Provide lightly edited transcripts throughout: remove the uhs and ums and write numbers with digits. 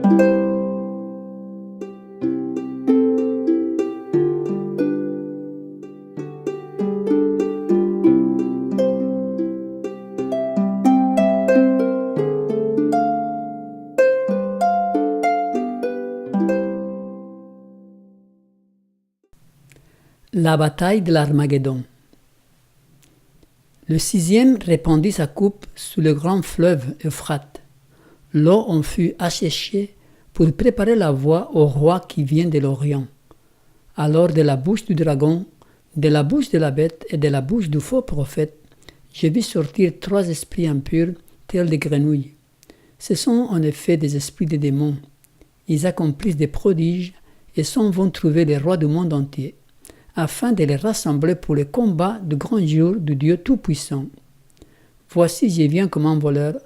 La bataille de l'Armageddon. Le 6e répandit sa coupe sous le grand fleuve Euphrate. L'eau en fut asséchée pour préparer la voie au roi qui vient de l'Orient. Alors de la bouche du dragon, de la bouche de la bête et de la bouche du faux prophète, je vis sortir 3 esprits impurs tels des grenouilles. Ce sont en effet des esprits de démons. Ils accomplissent des prodiges et s'en vont trouver les rois du monde entier, afin de les rassembler pour le combat du grand jour du Dieu Tout-Puissant. Voici, je viens comme un voleur.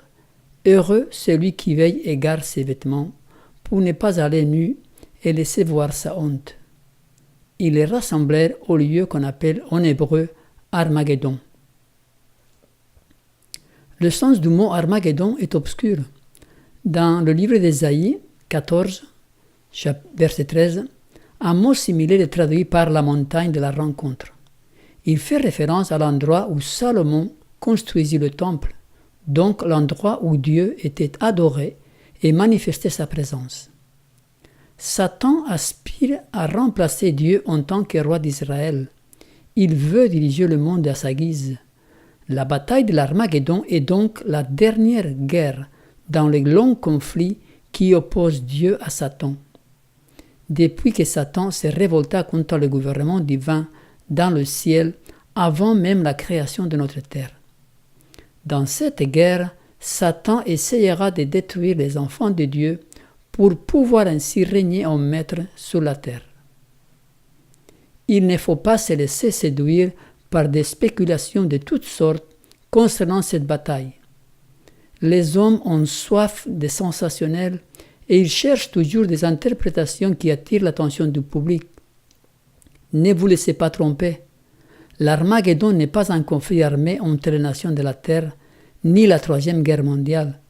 Heureux celui qui veille et garde ses vêtements, pour ne pas aller nu et laisser voir sa honte. Ils les rassemblèrent au lieu qu'on appelle en hébreu Armageddon. Le sens du mot Armageddon est obscur. Dans le livre d'Ésaïe 14, verset 13, un mot similaire est traduit par la montagne de la rencontre. Il fait référence à l'endroit où Salomon construisit le temple, donc l'endroit où Dieu était adoré et manifestait sa présence. Satan aspire à remplacer Dieu en tant que roi d'Israël. Il veut diriger le monde à sa guise. La bataille de l'Armageddon est donc la dernière guerre dans le long conflit qui oppose Dieu à Satan. Depuis que Satan s'est révolté contre le gouvernement divin dans le ciel avant même la création de notre terre. Dans cette guerre, Satan essayera de détruire les enfants de Dieu pour pouvoir ainsi régner en maître sur la terre. Il ne faut pas se laisser séduire par des spéculations de toutes sortes concernant cette bataille. Les hommes ont soif de sensationnel et ils cherchent toujours des interprétations qui attirent l'attention du public. Ne vous laissez pas tromper. L'Armageddon n'est pas un conflit armé entre les nations de la Terre, ni la 3e guerre mondiale,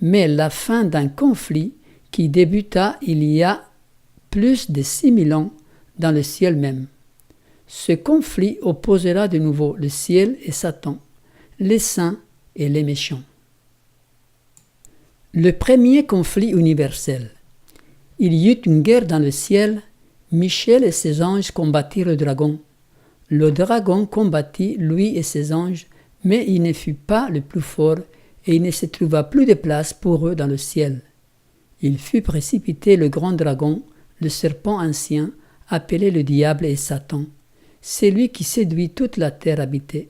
mais la fin d'un conflit qui débuta il y a plus de 6000 ans dans le ciel même. Ce conflit opposera de nouveau le ciel et Satan, les saints et les méchants. Le premier conflit universel. Il y eut une guerre dans le ciel. Michel et ses anges combattirent le dragon. Le dragon combattit lui et ses anges, mais il ne fut pas le plus fort et il ne se trouva plus de place pour eux dans le ciel. Il fut précipité le grand dragon, le serpent ancien, appelé le diable et Satan, celui qui séduit toute la terre habitée.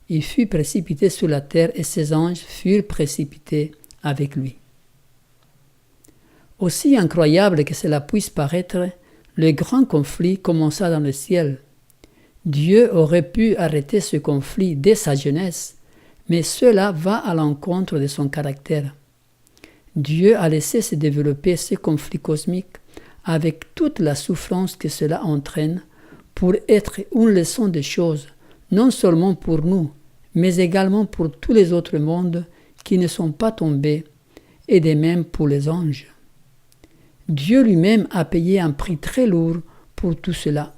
Il fut précipité sur la terre et ses anges furent précipités avec lui. Aussi incroyable que cela puisse paraître, le grand conflit commença dans le ciel. Dieu aurait pu arrêter ce conflit dès sa jeunesse, mais cela va à l'encontre de son caractère. Dieu a laissé se développer ce conflit cosmique avec toute la souffrance que cela entraîne pour être une leçon de choses, non seulement pour nous, mais également pour tous les autres mondes qui ne sont pas tombés, et de même pour les anges. Dieu lui-même a payé un prix très lourd pour tout cela.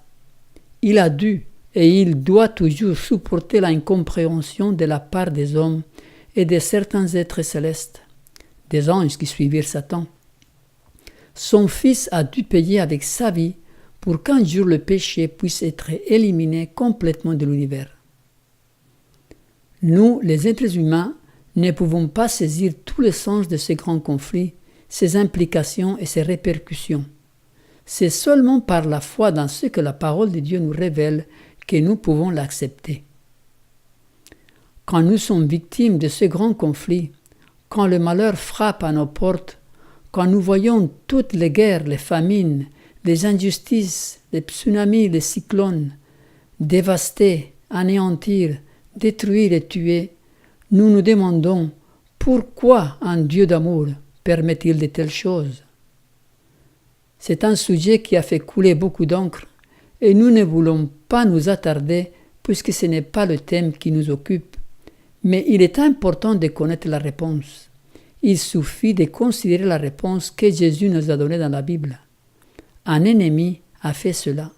Il a dû et il doit toujours supporter l'incompréhension de la part des hommes et de certains êtres célestes, des anges qui suivirent Satan. Son Fils a dû payer avec sa vie pour qu'un jour le péché puisse être éliminé complètement de l'univers. Nous, les êtres humains, ne pouvons pas saisir tout le sens de ces grands conflits, ses implications et ses répercussions. C'est seulement par la foi dans ce que la parole de Dieu nous révèle que nous pouvons l'accepter. Quand nous sommes victimes de ce grand conflit, quand le malheur frappe à nos portes, quand nous voyons toutes les guerres, les famines, les injustices, les tsunamis, les cyclones, dévaster, anéantir, détruire et tuer, nous nous demandons pourquoi un Dieu d'amour permet-il de telles choses. C'est un sujet qui a fait couler beaucoup d'encre et nous ne voulons pas nous attarder puisque ce n'est pas le thème qui nous occupe. Mais il est important de connaître la réponse. il suffit de considérer la réponse que Jésus nous a donnée dans la Bible. Un ennemi a fait cela.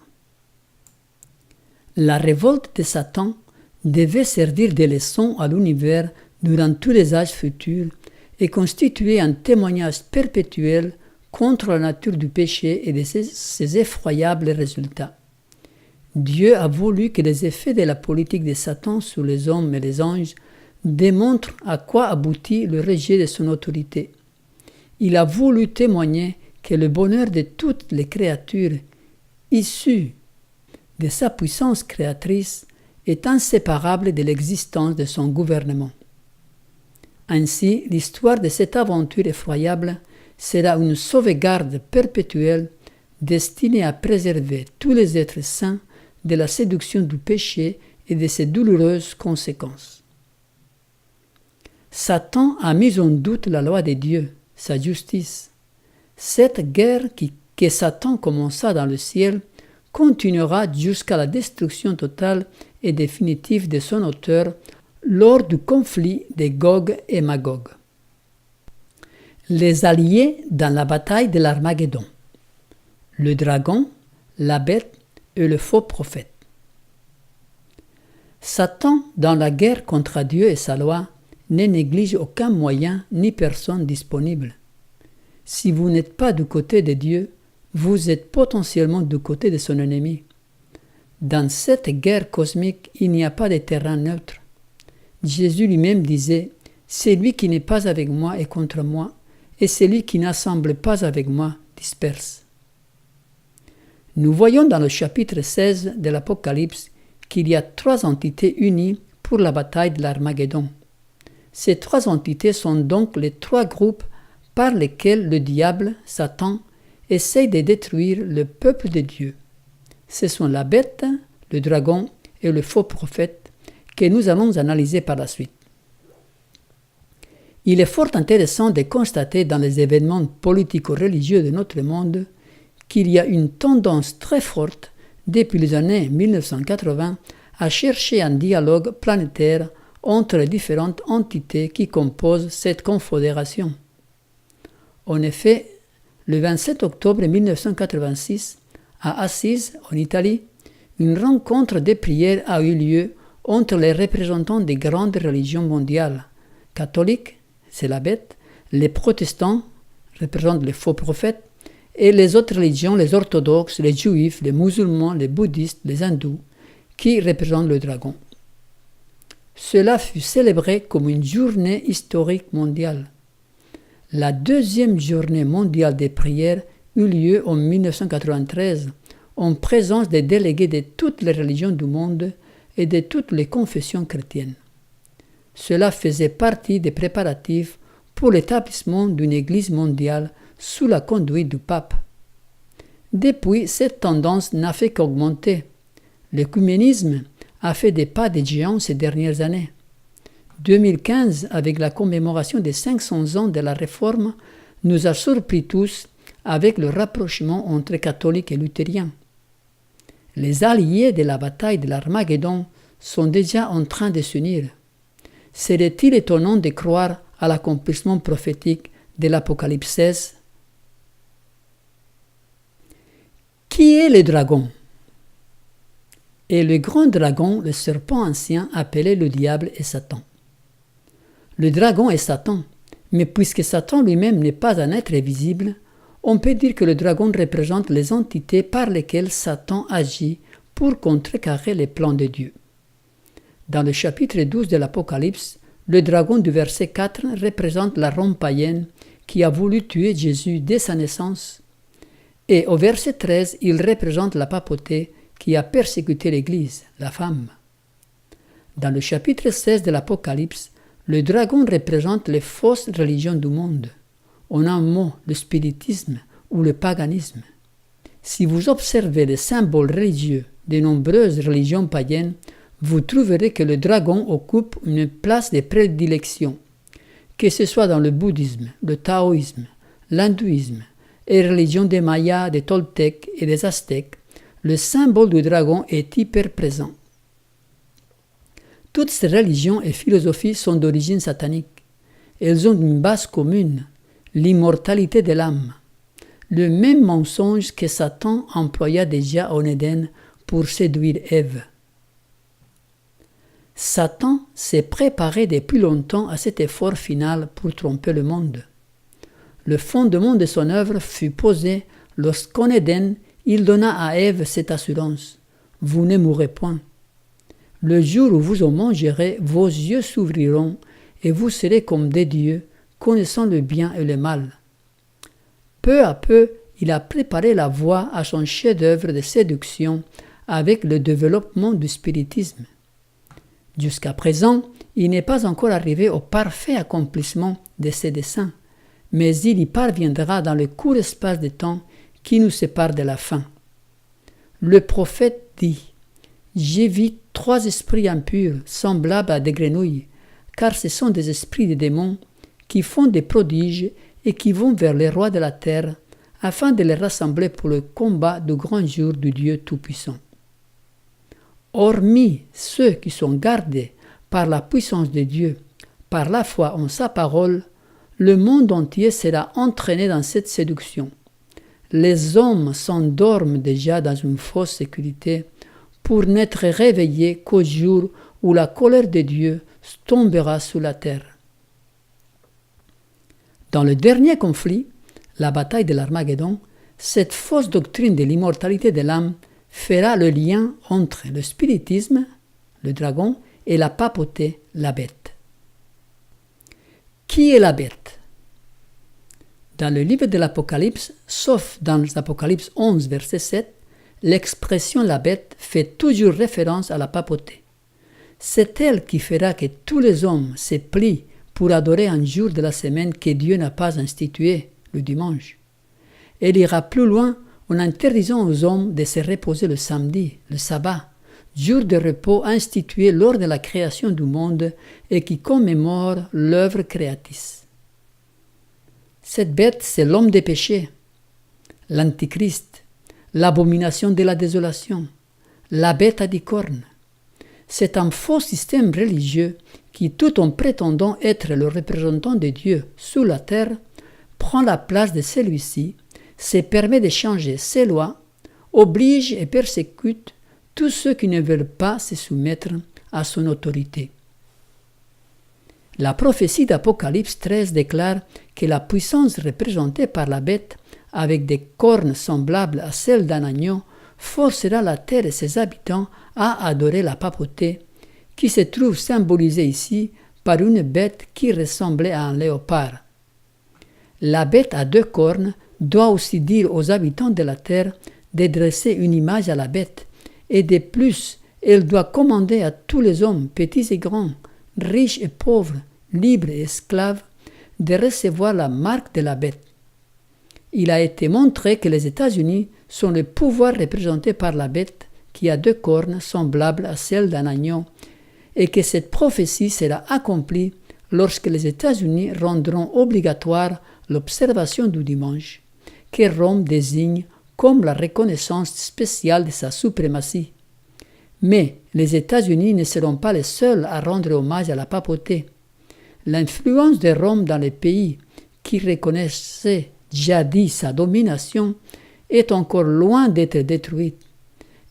La révolte de Satan devait servir de leçon à l'univers durant tous les âges futurs et constituer un témoignage perpétuel contre la nature du péché et de ses effroyables résultats. Dieu a voulu que les effets de la politique de Satan sur les hommes et les anges démontrent à quoi aboutit le rejet de son autorité. Il a voulu témoigner que le bonheur de toutes les créatures issues de sa puissance créatrice est inséparable de l'existence de son gouvernement. Ainsi, l'histoire de cette aventure effroyable sera une sauvegarde perpétuelle destinée à préserver tous les êtres saints de la séduction du péché et de ses douloureuses conséquences. Satan a mis en doute la loi de Dieu, sa justice. Cette guerre que Satan commença dans le ciel continuera jusqu'à la destruction totale et définitive de son auteur lors du conflit de Gog et Magog. Les alliés dans la bataille de l'Armageddon. Le dragon, la bête et le faux prophète. Satan, dans la guerre contre Dieu et sa loi, ne néglige aucun moyen ni personne disponible. Si vous n'êtes pas du côté de Dieu, vous êtes potentiellement du côté de son ennemi. Dans cette guerre cosmique, il n'y a pas de terrain neutre. Jésus lui-même disait « Celui qui n'est pas avec moi est contre moi, et celui qui n'assemble pas avec moi disperse. » Nous voyons dans le chapitre 16 de l'Apocalypse qu'il y a 3 entités unies pour la bataille de l'Armageddon. Ces 3 entités sont donc les 3 groupes par lesquels le diable, Satan, essaye de détruire le peuple de Dieu. Ce sont la bête, le dragon et le faux prophète que nous allons analyser par la suite. Il est fort intéressant de constater dans les événements politico-religieux de notre monde qu'il y a une tendance très forte depuis les années 1980 à chercher un dialogue planétaire entre les différentes entités qui composent cette confédération. En effet, le 27 octobre 1986, à Assise, en Italie, une rencontre de prière a eu lieu entre les représentants des grandes religions mondiales, catholiques, c'est la bête, les protestants, représentent les faux prophètes, et les autres religions, les orthodoxes, les juifs, les musulmans, les bouddhistes, les hindous, qui représentent le dragon. Cela fut célébré comme une journée historique mondiale. La 2e journée mondiale des prières eut lieu en 1993 en présence des délégués de toutes les religions du monde et de toutes les confessions chrétiennes. Cela faisait partie des préparatifs pour l'établissement d'une Église mondiale sous la conduite du pape. Depuis, cette tendance n'a fait qu'augmenter. L'œcuménisme a fait des pas de géant ces dernières années. 2015, avec la commémoration des 500 ans de la Réforme, nous a surpris tous avec le rapprochement entre catholiques et luthériens. Les alliés de la bataille de l'Armageddon sont déjà en train de s'unir. Serait-il étonnant de croire à l'accomplissement prophétique de l'Apocalypse 16? Qui est le dragon? Et le grand dragon, le serpent ancien, appelé le diable et Satan. Le dragon est Satan, mais puisque Satan lui-même n'est pas un être visible, on peut dire que le dragon représente les entités par lesquelles Satan agit pour contrecarrer les plans de Dieu. Dans le chapitre 12 de l'Apocalypse, le dragon du verset 4 représente la Rome païenne qui a voulu tuer Jésus dès sa naissance. Et au verset 13, il représente la papauté qui a persécuté l'Église, la femme. Dans le chapitre 16 de l'Apocalypse, le dragon représente les fausses religions du monde. En un mot, le spiritisme ou le paganisme. Si vous observez les symboles religieux de nombreuses religions païennes, vous trouverez que le dragon occupe une place de prédilection, que ce soit dans le bouddhisme, le taoïsme, l'hindouisme, et les religions des Mayas, des Toltecs et des Aztèques. Le symbole du dragon est hyper présent. Toutes ces religions et philosophies sont d'origine satanique. elles ont une base commune, l'immortalité de l'âme. Le même mensonge que Satan employa déjà en Éden pour séduire Ève. Satan s'est préparé depuis longtemps à cet effort final pour tromper le monde. Le fondement de son œuvre fut posé lorsqu'en Éden, il donna à Ève cette assurance. « Vous ne mourrez point. Le jour où vous en mangerez, vos yeux s'ouvriront et vous serez comme des dieux, connaissant le bien et le mal. » Peu à peu, il a préparé la voie à son chef-d'œuvre de séduction avec le développement du spiritisme. Jusqu'à présent, il n'est pas encore arrivé au parfait accomplissement de ses desseins, mais il y parviendra dans le court espace de temps qui nous sépare de la fin. Le prophète dit « J'ai vu 3 esprits impurs, semblables à des grenouilles, car ce sont des esprits de démons qui font des prodiges et qui vont vers les rois de la terre, afin de les rassembler pour le combat du grand jour du Dieu Tout-Puissant. » Hormis ceux qui sont gardés par la puissance de Dieu, par la foi en sa parole, le monde entier sera entraîné dans cette séduction. Les hommes s'endorment déjà dans une fausse sécurité pour n'être réveillés qu'au jour où la colère de Dieu tombera sur la terre. Dans le dernier conflit, la bataille de l'Armageddon, cette fausse doctrine de l'immortalité de l'âme fera le lien entre le spiritisme, le dragon, et la papauté, la bête. Qui est la bête? Dans le livre de l'Apocalypse, sauf dans l'Apocalypse 11, verset 7, l'expression la bête fait toujours référence à la papauté. C'est elle qui fera que tous les hommes se plient pour adorer un jour de la semaine que Dieu n'a pas institué, le dimanche. Elle ira plus loin en interdisant aux hommes de se reposer le samedi, le sabbat, jour de repos institué lors de la création du monde et qui commémore l'œuvre créatrice. Cette bête, c'est l'homme des péchés, l'antichrist, l'abomination de la désolation, la bête à 10 cornes. C'est un faux système religieux qui, tout en prétendant être le représentant de Dieu sur la terre, prend la place de celui-ci, se permet de changer ses lois, oblige et persécute tous ceux qui ne veulent pas se soumettre à son autorité. La prophétie d'Apocalypse 13 déclare que la puissance représentée par la bête, avec des cornes semblables à celles d'un agneau, forcera la terre et ses habitants à adorer la papauté, qui se trouve symbolisée ici par une bête qui ressemblait à un léopard. La bête à 2 cornes doit aussi dire aux habitants de la terre de dresser une image à la bête, et de plus, elle doit commander à tous les hommes, petits et grands, riches et pauvres, libres et esclaves, de recevoir la marque de la bête. Il a été montré que les États-Unis sont le pouvoir représenté par la bête qui a 2 cornes semblables à celles d'un agneau, et que cette prophétie sera accomplie lorsque les États-Unis rendront obligatoire l'observation du dimanche, que Rome désigne comme la reconnaissance spéciale de sa suprématie. Mais les États-Unis ne seront pas les seuls à rendre hommage à la papauté. L'influence de Rome dans les pays qui reconnaissaient jadis sa domination est encore loin d'être détruite,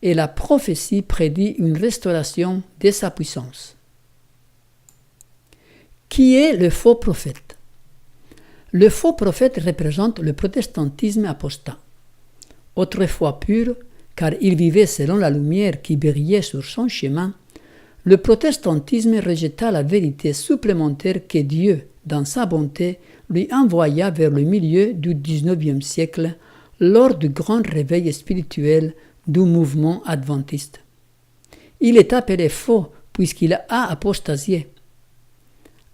et la prophétie prédit une restauration de sa puissance. Qui est le faux prophète? Le faux prophète représente le protestantisme apostat. Autrefois pur, car il vivait selon la lumière qui brillait sur son chemin, le protestantisme rejeta la vérité supplémentaire que Dieu, dans sa bonté, lui envoya vers le milieu du XIXe siècle lors du grand réveil spirituel du mouvement adventiste. Il est appelé faux puisqu'il a apostasié.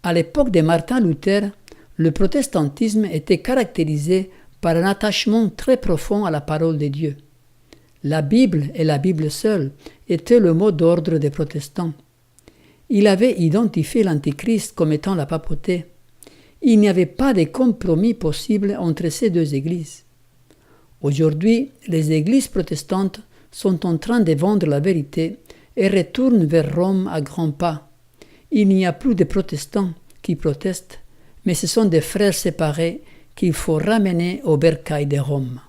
À l'époque de Martin Luther, le protestantisme était caractérisé par un attachement très profond à la parole de Dieu. La Bible et la Bible seule étaient le mot d'ordre des protestants. Il avait identifié l'Antichrist comme étant la papauté. Il n'y avait pas de compromis possible entre ces 2 églises. Aujourd'hui, les églises protestantes sont en train de vendre la vérité et retournent vers Rome à grands pas. Il n'y a plus de protestants qui protestent, mais ce sont des frères séparés qu'il faut ramener au bercail de Rome.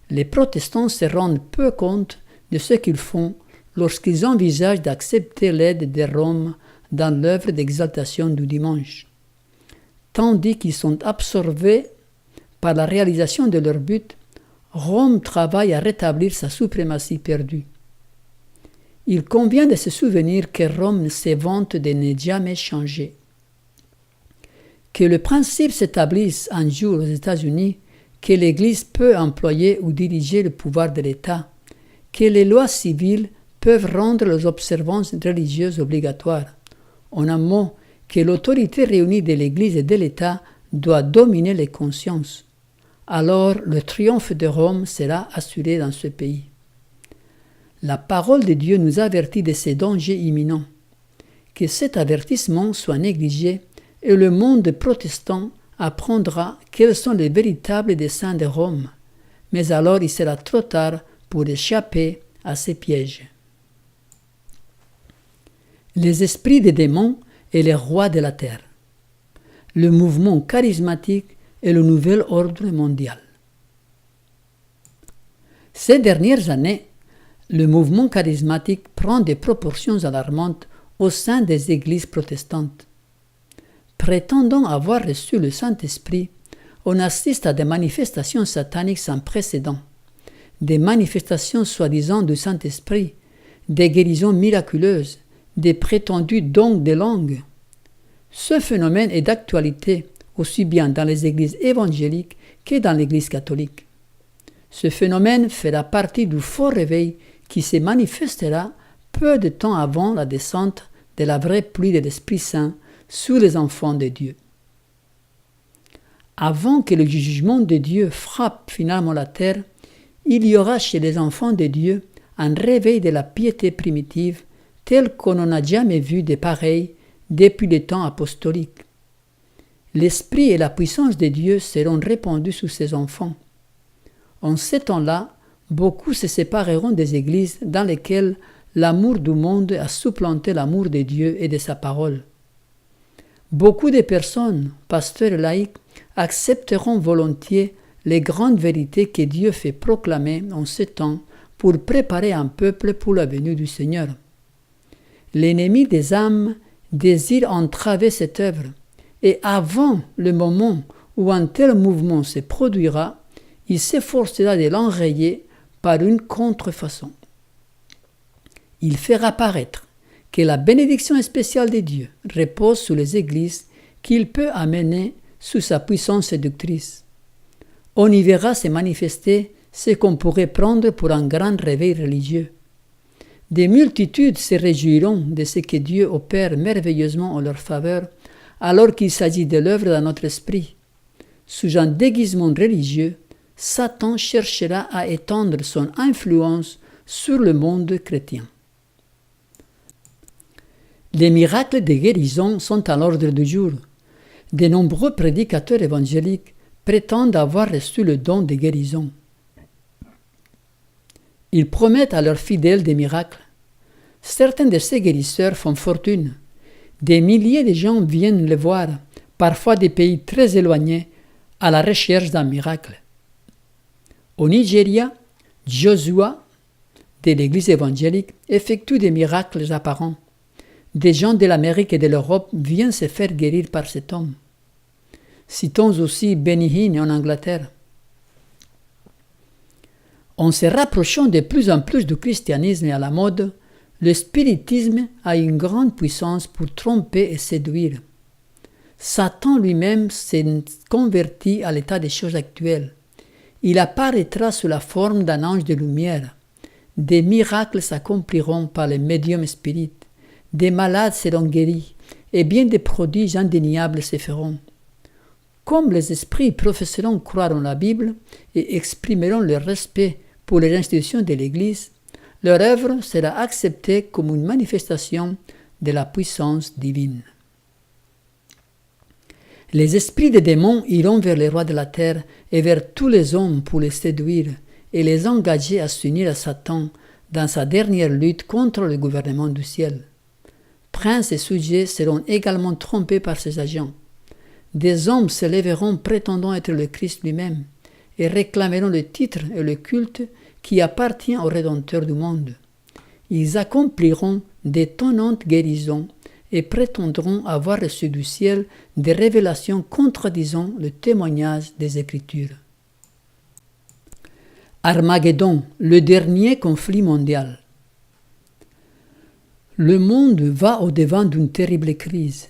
Les protestants se rendent peu compte de ce qu'ils font lorsqu'ils envisagent d'accepter l'aide de Rome dans l'œuvre d'exaltation du dimanche, tandis qu'ils sont absorbés par la réalisation de leur but. Rome travaille à rétablir sa suprématie perdue. Il convient de se souvenir que Rome se vante de ne jamais changer. Que le principe s'établisse un jour aux États-Unis que l'Église peut employer ou diriger le pouvoir de l'État, que les lois civiles peuvent rendre les observances religieuses obligatoires. En un mot, que l'autorité réunie de l'Église et de l'État doit dominer les consciences. Alors le triomphe de Rome sera assuré dans ce pays. La parole de Dieu nous avertit de ces dangers imminents. Que cet avertissement soit négligé et le monde protestant apprendra quels sont les véritables desseins de Rome. Mais alors il sera trop tard pour échapper à ces pièges. Les esprits des démons et les rois de la terre. Le mouvement charismatique et le nouvel ordre mondial. Ces dernières années, le mouvement charismatique prend des proportions alarmantes au sein des églises protestantes. Prétendant avoir reçu le Saint-Esprit, on assiste à des manifestations sataniques sans précédent, des manifestations soi-disant du Saint-Esprit, des guérisons miraculeuses, des prétendus dons de langue. Ce phénomène est d'actualité aussi bien dans les églises évangéliques que dans l'Église catholique. Ce phénomène fera partie du fort réveil qui se manifestera peu de temps avant la descente de la vraie pluie de l'Esprit Saint sur les enfants de Dieu. Avant que le jugement de Dieu frappe finalement la terre, il y aura chez les enfants de Dieu un réveil de la piété primitive tel qu'on n'en a jamais vu de pareil depuis les temps apostoliques. L'esprit et la puissance de Dieu seront répandus sur ses enfants. En ces temps-là, beaucoup se sépareront des églises dans lesquelles l'amour du monde a supplanté l'amour de Dieu et de sa parole. Beaucoup de personnes, pasteurs et laïcs, accepteront volontiers les grandes vérités que Dieu fait proclamer en ces temps pour préparer un peuple pour la venue du Seigneur. L'ennemi des âmes désire entraver cette œuvre, et avant le moment où un tel mouvement se produira, il s'efforcera de l'enrayer par une contrefaçon. Il fera paraître que la bénédiction spéciale de Dieu repose sur les églises qu'il peut amener sous sa puissance séductrice. On y verra se manifester ce qu'on pourrait prendre pour un grand réveil religieux. Des multitudes se réjouiront de ce que Dieu opère merveilleusement en leur faveur, alors qu'il s'agit de l'œuvre dans notre esprit. Sous un déguisement religieux, Satan cherchera à étendre son influence sur le monde chrétien. Les miracles de guérison sont à l'ordre du jour. De nombreux prédicateurs évangéliques prétendent avoir reçu le don de guérison. Ils promettent à leurs fidèles des miracles. Certains de ces guérisseurs font fortune. Des milliers de gens viennent les voir, parfois des pays très éloignés, à la recherche d'un miracle. Au Nigeria, Joshua, de l'Église évangélique, effectue des miracles apparents. Des gens de l'Amérique et de l'Europe viennent se faire guérir par cet homme. Citons aussi Benny Hinn en Angleterre. En se rapprochant de plus en plus du christianisme à la mode, le spiritisme a une grande puissance pour tromper et séduire. Satan lui-même s'est converti à l'état des choses actuelles. Il apparaîtra sous la forme d'un ange de lumière. Des miracles s'accompliront par les médiums spirites. Des malades seront guéris et bien des prodiges indéniables se feront. Comme les esprits professeront croire en la Bible et exprimeront leur respect pour les institutions de l'Église, leur œuvre sera acceptée comme une manifestation de la puissance divine. Les esprits des démons iront vers les rois de la terre et vers tous les hommes pour les séduire et les engager à s'unir à Satan dans sa dernière lutte contre le gouvernement du ciel. Princes et sujets seront également trompés par ses agents. Des hommes se lèveront prétendant être le Christ lui-même et réclameront le titre et le culte qui appartient au Rédempteur du monde. Ils accompliront d'étonnantes guérisons et prétendront avoir reçu du ciel des révélations contredisant le témoignage des Écritures. Armageddon, le dernier conflit mondial. Le monde va au-devant d'une terrible crise.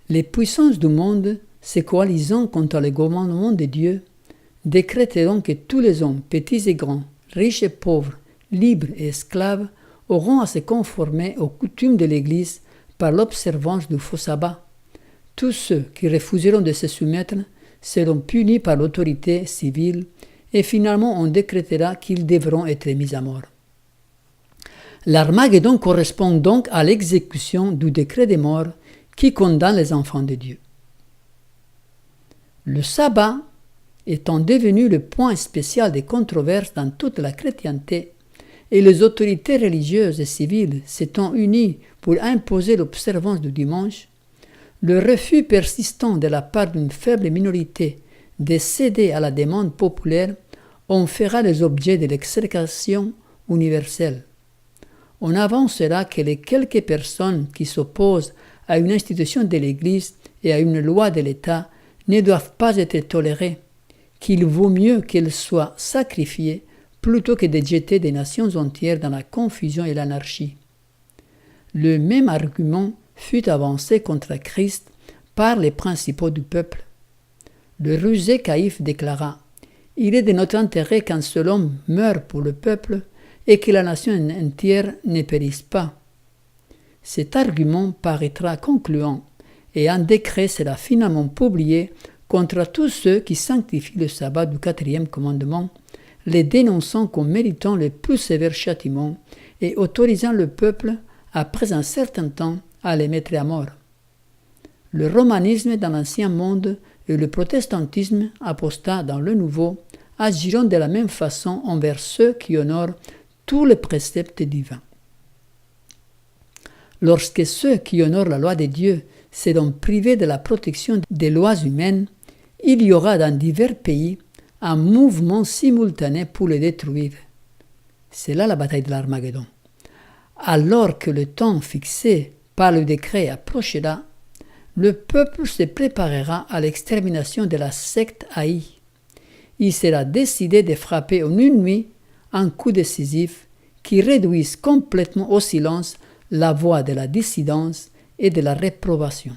Les puissances du monde, se coalisant contre le gouvernement de Dieu, décréteront que tous les hommes, petits et grands, riches et pauvres, libres et esclaves, auront à se conformer aux coutumes de l'Église par l'observance du faux sabbat. Tous ceux qui refuseront de se soumettre seront punis par l'autorité civile et finalement on décrétera qu'ils devront être mis à mort. L'Armageddon correspond donc à l'exécution du décret des morts qui condamne les enfants de Dieu. Le sabbat étant devenu le point spécial des controverses dans toute la chrétienté, et les autorités religieuses et civiles s'étant unies pour imposer l'observance du dimanche, le refus persistant de la part d'une faible minorité de céder à la demande populaire en fera les objets de l'exécration universelle. On avancera que les quelques personnes qui s'opposent à une institution de l'Église et à une loi de l'État ne doivent pas être tolérées, qu'il vaut mieux qu'elles soient sacrifiées plutôt que de jeter des nations entières dans la confusion et l'anarchie. Le même argument fut avancé contre Christ par les principaux du peuple. Le rusé Caïphe déclara « Il est de notre intérêt qu'un seul homme meure pour le peuple et que la nation entière ne périsse pas. » Cet argument paraîtra concluant et un décret sera finalement publié contre tous ceux qui sanctifient le sabbat du 4e commandement, les dénonçant comme méritant le plus sévère châtiment et autorisant le peuple, après un certain temps, à les mettre à mort. Le romanisme dans l'Ancien monde et le protestantisme apostat dans le Nouveau agiront de la même façon envers ceux qui honorent tous les préceptes divins. Lorsque ceux qui honorent la loi de Dieu seront privés de la protection des lois humaines, il y aura dans divers pays un mouvement simultané pour les détruire. C'est là la bataille de l'Armageddon. Alors que le temps fixé par le décret approchera, le peuple se préparera à l'extermination de la secte haïe. Il sera décidé de frapper en une nuit un coup décisif qui réduise complètement au silence la voix de la dissidence et de la réprobation.